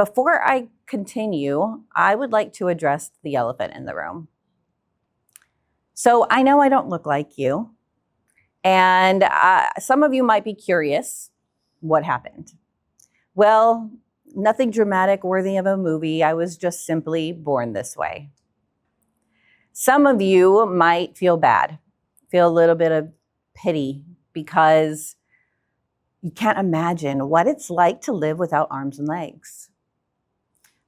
before I continue, I would like to address the elephant in the room. So I know I don't look like you, and some of you might be curious what happened. Well, nothing dramatic worthy of a movie. I was just simply born this way. Some of you might feel bad, feel a little bit of pity because you can't imagine what it's like to live without arms and legs.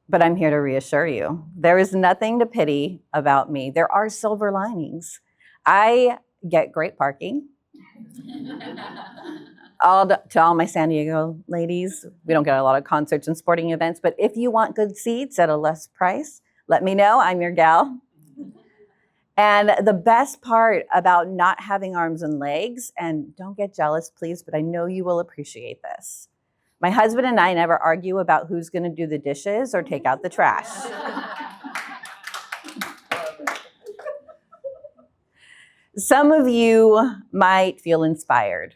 But I'm here to reassure you, there is nothing to pity about me. There are silver linings. I get great parking. To all my San Diego ladies, we don't get a lot of concerts and sporting events, but if you want good seats at a less price, let me know, I'm your gal. And the best part about not having arms and legs, and don't get jealous, please, but I know you will appreciate this. My husband and I never argue about who's gonna do the dishes or take out the trash. Some of you might feel inspired,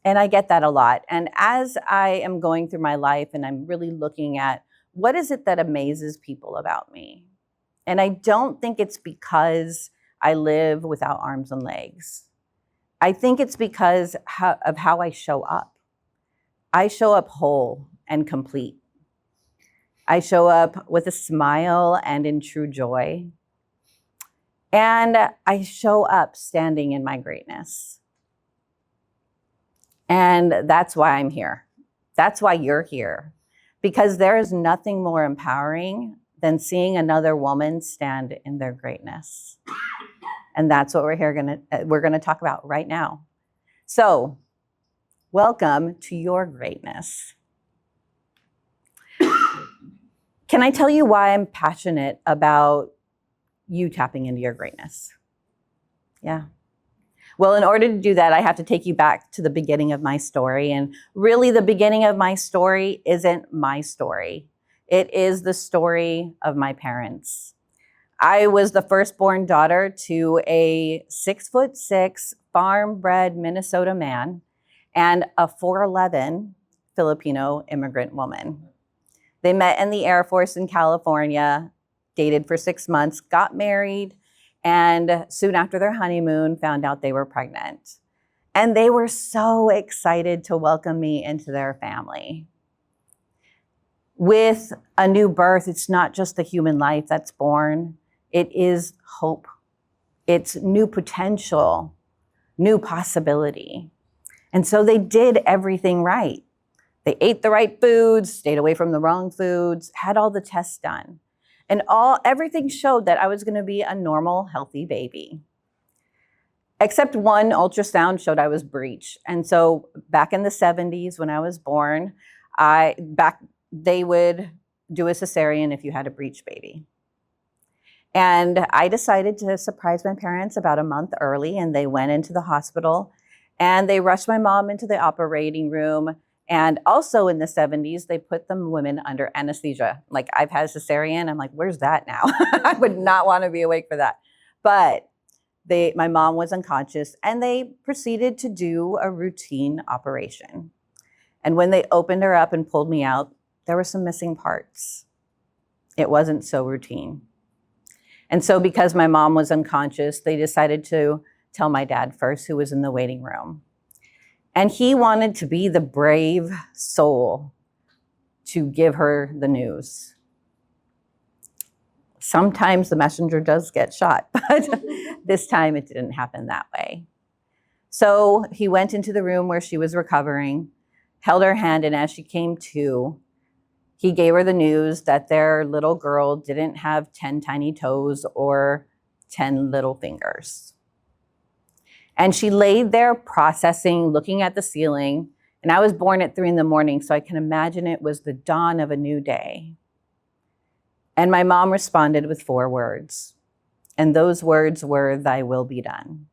and I get that a lot. And as I am going through my life and I'm really looking at what is it that amazes people about me? And I don't think it's because I live without arms and legs. I think it's because of how I show up. I show up whole and complete. I show up with a smile and in true joy. And I show up standing in my greatness. And that's why I'm here. That's why you're here. Because there is nothing more empowering than seeing another woman stand in their greatness. And that's what we're gonna talk about right now. So, welcome to your greatness. Can I tell you why I'm passionate about you tapping into your greatness? Yeah. Well, in order to do that, I have to take you back to the beginning of my story. And really, the beginning of my story isn't my story. It is the story of my parents. I was the firstborn daughter to a 6'6" farm-bred Minnesota man and a 4'11" Filipino immigrant woman. They met in the Air Force in California, dated for 6 months, got married, and soon after their honeymoon, found out they were pregnant. And they were so excited to welcome me into their family. With a new birth, it's not just the human life that's born, it is hope. It's new potential, new possibility. And so they did everything right. They ate the right foods, stayed away from the wrong foods, had all the tests done. And everything showed that I was gonna be a normal, healthy baby. Except one ultrasound showed I was breech. And so back in the 70s when I was born, they would do a cesarean if you had a breech baby. And I decided to surprise my parents about a month early, and they went into the hospital and they rushed my mom into the operating room. And also in the 70s, they put the women under anesthesia. Like, I've had a cesarean, I'm like, where's that now? I would not want to be awake for that. But my mom was unconscious, and they proceeded to do a routine operation. And when they opened her up and pulled me out, there were some missing parts. It wasn't so routine. And so because my mom was unconscious, they decided to tell my dad first, who was in the waiting room. And he wanted to be the brave soul to give her the news. Sometimes the messenger does get shot, but this time it didn't happen that way. So he went into the room where she was recovering, held her hand, and as she came to, he gave her the news that their little girl didn't have 10 tiny toes or 10 little fingers. And she laid there processing, looking at the ceiling. And I was born at 3 a.m, so I can imagine it was the dawn of a new day. And my mom responded with 4 words. And those words were, "Thy will be done."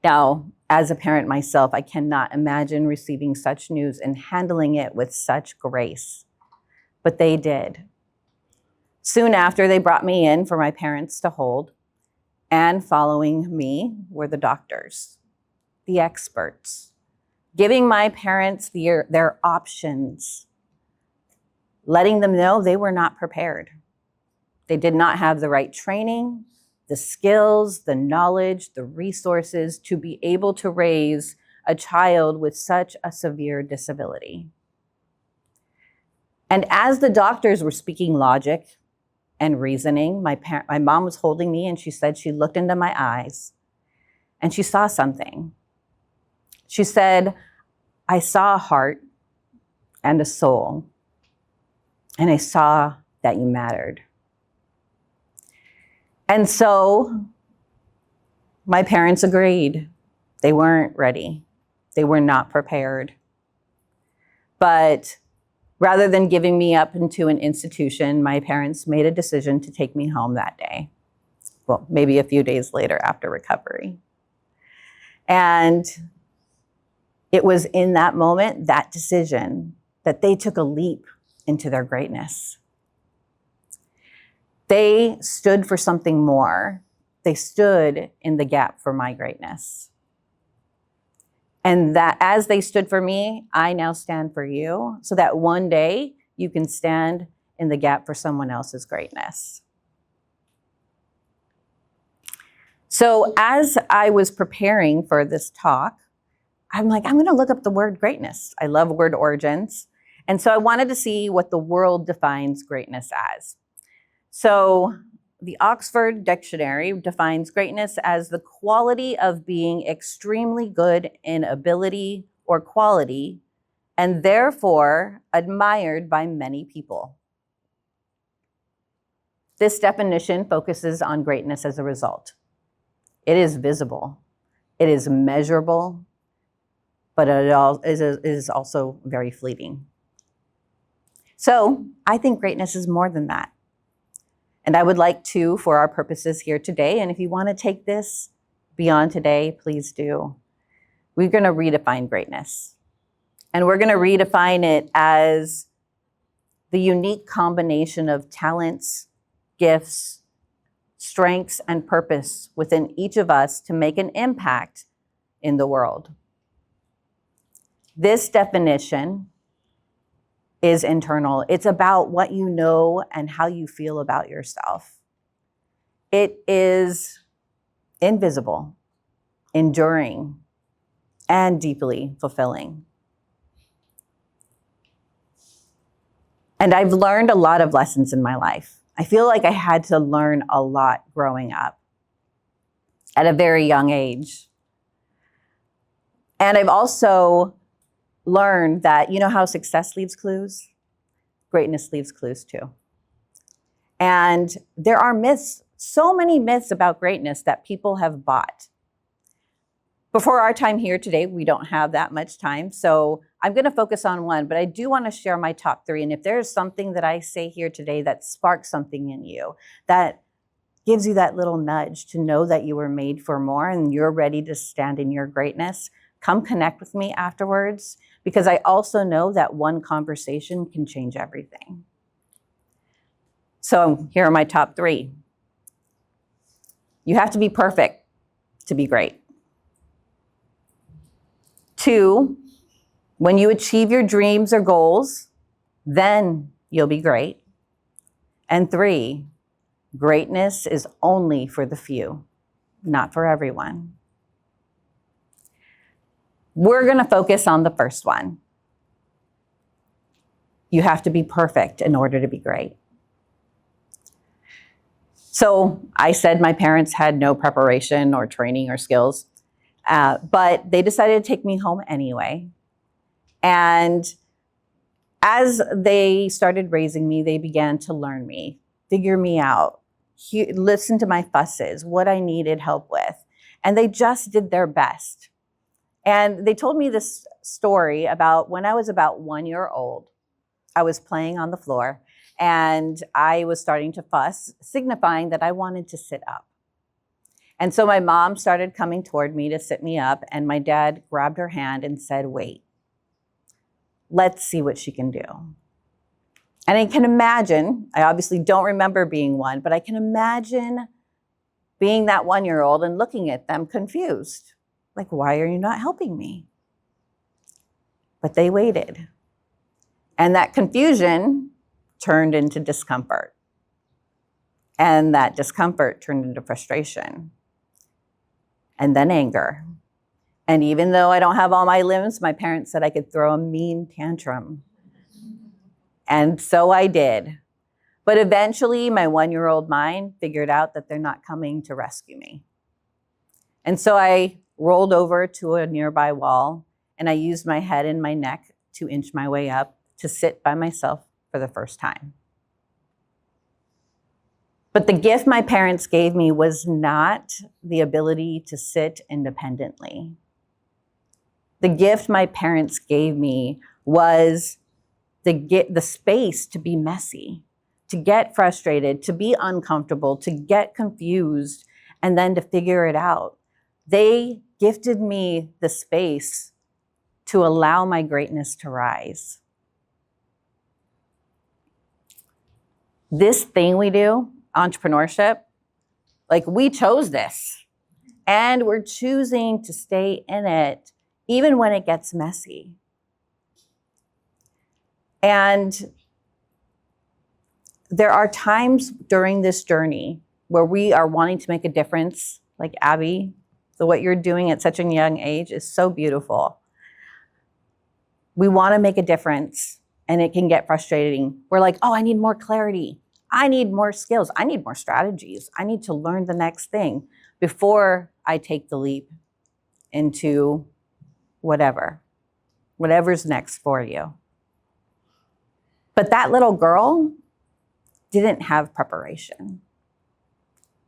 Now, as a parent myself, I cannot imagine receiving such news and handling it with such grace. But they did. Soon after, they brought me in for my parents to hold. And following me were the doctors, the experts, giving my parents their options. letting them know they were not prepared. They did not have the right training, the skills, the knowledge, the resources to be able to raise a child with such a severe disability. And as the doctors were speaking logic and reasoning, my mom was holding me and she said she looked into my eyes and she saw something. She said, I saw a heart and a soul, and I saw that you mattered. And so my parents agreed. They weren't ready. They were not prepared. But rather than giving me up into an institution, my parents made a decision to take me home that day. Well, maybe a few days later after recovery. And it was in that moment, that decision, that they took a leap into their greatness. They stood for something more. They stood in the gap for my greatness. And that as they stood for me, I now stand for you, so that one day you can stand in the gap for someone else's greatness. So as I was preparing for this talk, I'm like, I'm going to look up the word greatness. I love word origins. And so I wanted to see what the world defines greatness as. So the Oxford Dictionary defines greatness as the quality of being extremely good in ability or quality, and therefore admired by many people. This definition focuses on greatness as a result. It is visible, it is measurable, but it is also very fleeting. So I think greatness is more than that. And I would like to, for our purposes here today, and if you want to take this beyond today, please do. We're going to redefine greatness. And we're going to redefine it as the unique combination of talents, gifts, strengths, and purpose within each of us to make an impact in the world. This definition is internal. It's about what you know and how you feel about yourself. It is invisible, enduring, and deeply fulfilling. And I've learned a lot of lessons in my life. I feel like I had to learn a lot growing up at a very young age. And I've also learned that, you know how success leaves clues? Greatness leaves clues too. And there are myths, so many myths about greatness that people have bought. Before our time here today, we don't have that much time, so I'm going to focus on one, but I do want to share my top three. And if there's something that I say here today that sparks something in you, that gives you that little nudge to know that you were made for more and you're ready to stand in your greatness, come connect with me afterwards, because I also know that one conversation can change everything. So here are my top three. You have to be perfect to be great. 2, when you achieve your dreams or goals, then you'll be great. And 3, greatness is only for the few, not for everyone. We're going to focus on the first one. You have to be perfect in order to be great. So I said my parents had no preparation or training or skills, but they decided to take me home anyway. And as they started raising me, they began to learn me, figure me out, listen to my fusses, what I needed help with. And they just did their best. And they told me this story about when I was about 1 year old. I was playing on the floor and I was starting to fuss, signifying that I wanted to sit up. And so my mom started coming toward me to sit me up, and my dad grabbed her hand and said, "Wait, let's see what she can do." And I can imagine, I obviously don't remember being one, but I can imagine being that 1 year old and looking at them confused. Like, why are you not helping me? But they waited. And that confusion turned into discomfort. And that discomfort turned into frustration. And then anger. And even though I don't have all my limbs, my parents said I could throw a mean tantrum. And so I did. But eventually, my 1-year-old mind figured out that they're not coming to rescue me. And so I rolled over to a nearby wall, and I used my head and my neck to inch my way up to sit by myself for the first time. But the gift my parents gave me was not the ability to sit independently. The gift my parents gave me was the space to be messy, to get frustrated, to be uncomfortable, to get confused, and then to figure it out. They gifted me the space to allow my greatness to rise. This thing we do, entrepreneurship, like we chose this, and we're choosing to stay in it even when it gets messy. And there are times during this journey where we are wanting to make a difference, like Abby. So what you're doing at such a young age is so beautiful. We want to make a difference, and it can get frustrating. We're like, oh, I need more clarity. I need more skills. I need more strategies. I need to learn the next thing before I take the leap into whatever's next for you. But that little girl didn't have preparation.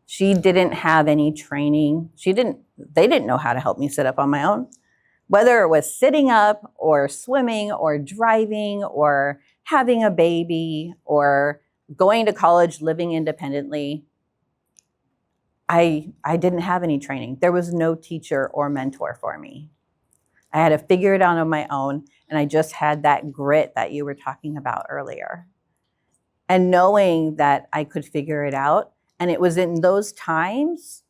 She didn't have any training. They didn't know how to help me sit up on my own. Whether it was sitting up or swimming or driving or having a baby or going to college, living independently, I didn't have any training. There was no teacher or mentor for me. I had to figure it out on my own, and I just had that grit that you were talking about earlier. And knowing that I could figure it out, and it was in those times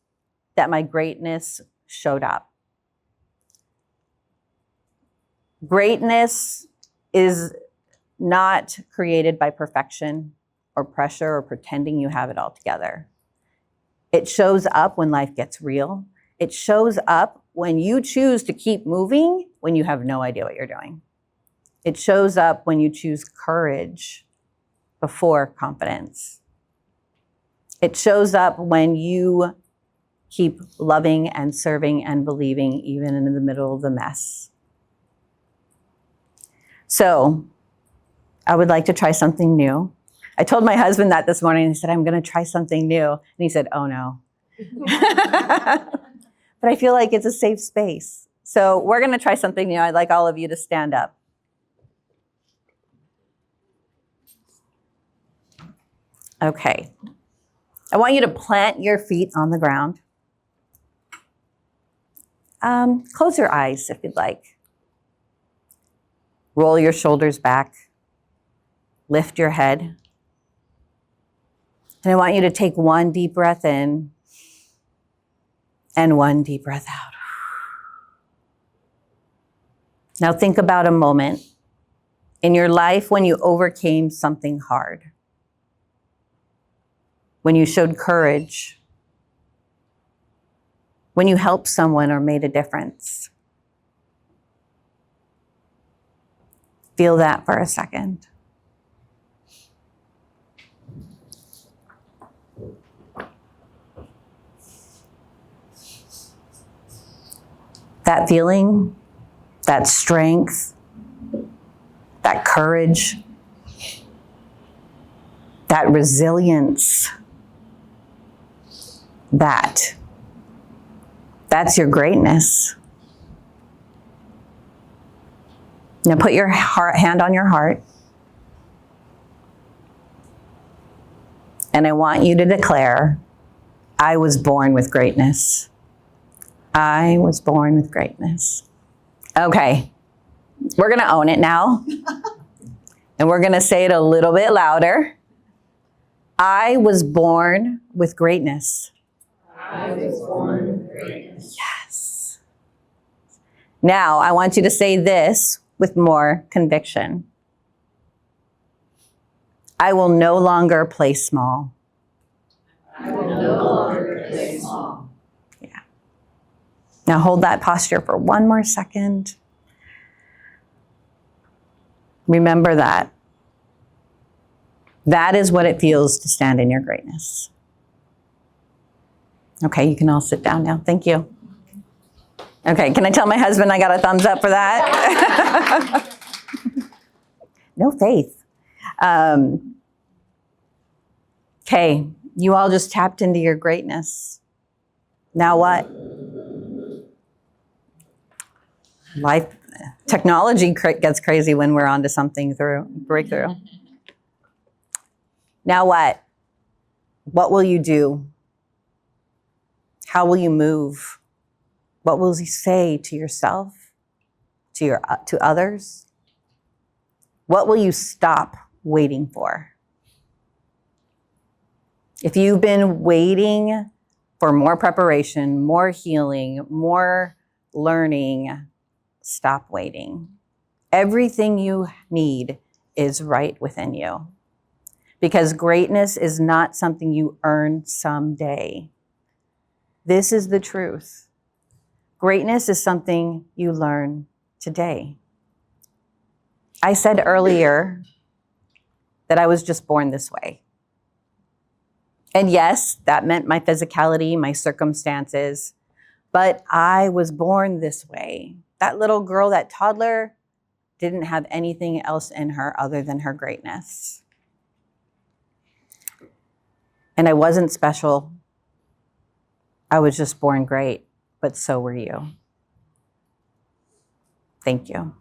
that my greatness showed up. Greatness is not created by perfection or pressure or pretending you have it all together. It shows up when life gets real. It shows up when you choose to keep moving when you have no idea what you're doing. It shows up when you choose courage before confidence. It shows up when you keep loving and serving and believing even in the middle of the mess. So I would like to try something new. I told my husband that this morning. He said, I'm going to try something new. And he said, oh no. But I feel like it's a safe space. So we're going to try something new. I'd like all of you to stand up. Okay. I want you to plant your feet on the ground. Close your eyes if you'd like. Roll your shoulders back. Lift your head. And I want you to take one deep breath in and one deep breath out. Now think about a moment in your life when you overcame something hard, when you showed courage, when you helped someone or made a difference. Feel that for a second. That feeling, that strength, that courage, that resilience, that's your greatness. Now put your hand on your heart. And I want you to declare, I was born with greatness. I was born with greatness. Okay, we're going to own it now. And we're going to say it a little bit louder. I was born with greatness. I was born with greatness. Yes. Now, I want you to say this with more conviction. I will no longer play small. I will no longer play small. Yeah. Now hold that posture for one more second. Remember that. That is what it feels to stand in your greatness. Okay, you can all sit down now. Thank you. Okay, can I tell my husband I got a thumbs up for that? No faith. Okay, you all just tapped into your greatness. Now what? Life, technology gets crazy when we're onto something breakthrough. Now what? What will you do? How will you move? What will you say to yourself, to others? What will you stop waiting for? If you've been waiting for more preparation, more healing, more learning, stop waiting. Everything you need is right within you. Because greatness is not something you earn someday. This is the truth. Greatness is something you learn today. I said earlier that I was just born this way. And yes, that meant my physicality, my circumstances, but I was born this way. That little girl, that toddler, didn't have anything else in her other than her greatness. And I wasn't special. I was just born great, but so were you. Thank you.